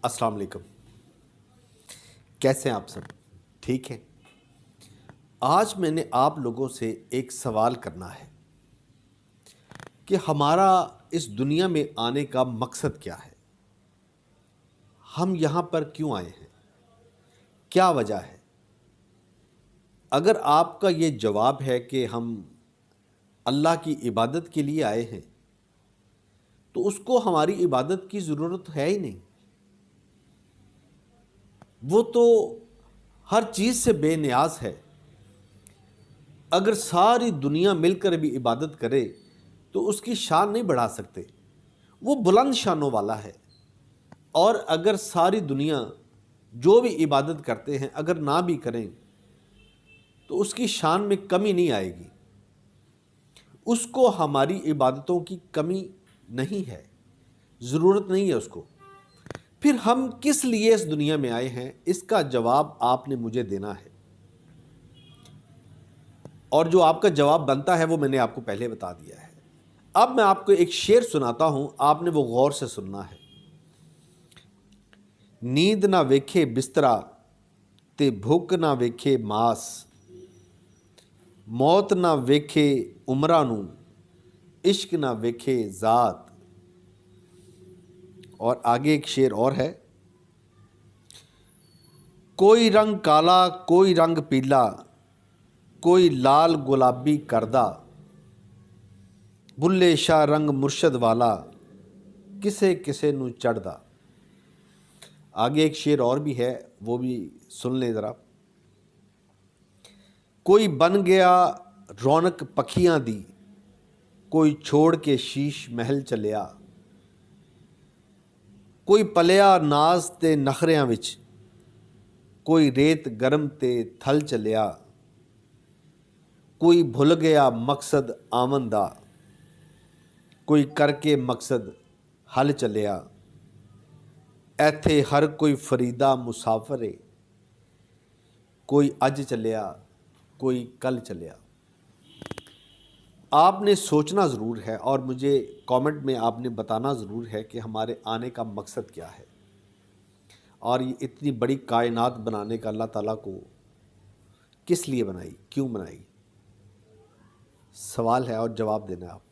अस्सलाम वालेकुम। कैसे हैं आप सब? ठीक हैं? आज मैंने आप लोगों से एक सवाल करना है कि हमारा इस दुनिया में आने का मकसद क्या है? हम यहाँ पर क्यों आए हैं? क्या वजह है? अगर आपका ये जवाब है कि हम अल्लाह की इबादत के लिए आए हैं, तो उसको हमारी इबादत की ज़रूरत है ही नहीं। वो तो हर चीज़ से बेनियाज है। अगर सारी दुनिया मिलकर भी इबादत करे तो उसकी शान नहीं बढ़ा सकते। वो बुलंद शानों वाला है। और अगर सारी दुनिया जो भी इबादत करते हैं अगर ना भी करें तो उसकी शान में कमी नहीं आएगी। उसको हमारी इबादतों की कमी नहीं है, ज़रूरत नहीं है उसको। फिर हम किस लिए इस दुनिया में आए हैं, इसका जवाब आपने मुझे देना है। और जो आपका जवाब बनता है वो मैंने आपको पहले बता दिया है। अब मैं आपको एक शेर सुनाता हूं, आपने वो गौर से सुनना है। नींद ना वेखे बिस्तरा ते भुख ना वेखे मास, मौत ना वेखे उमरा नू इश्क ना वेखे ज़ात। और आगे एक शेर और है। कोई रंग काला कोई रंग पीला, कोई लाल गुलाबी करदा, बुल्ले शाह रंग मुर्शद वाला किसे किसे नू चढ़दा। आगे एक शेर और भी है, वो भी सुन लें ज़रा। कोई बन गया रौनक पखियां दी, कोई छोड़ के शीश महल चलिया, कोई पलिया नाज ते नखरियां विच, कोई रेत गरम ते थल चलिया, कोई भुल गया मकसद आमन दा, कोई करके मकसद हल चलिया। ऐथे हर कोई फरीदा मुसाफर है, कोई अज चलिया कोई कल चलिया। आपने सोचना ज़रूर है और मुझे कमेंट में आपने बताना ज़रूर है कि हमारे आने का मकसद क्या है और ये इतनी बड़ी कायनात बनाने का अल्लाह ताला को किस लिए बनाई, क्यों बनाई। सवाल है और जवाब देना है आप।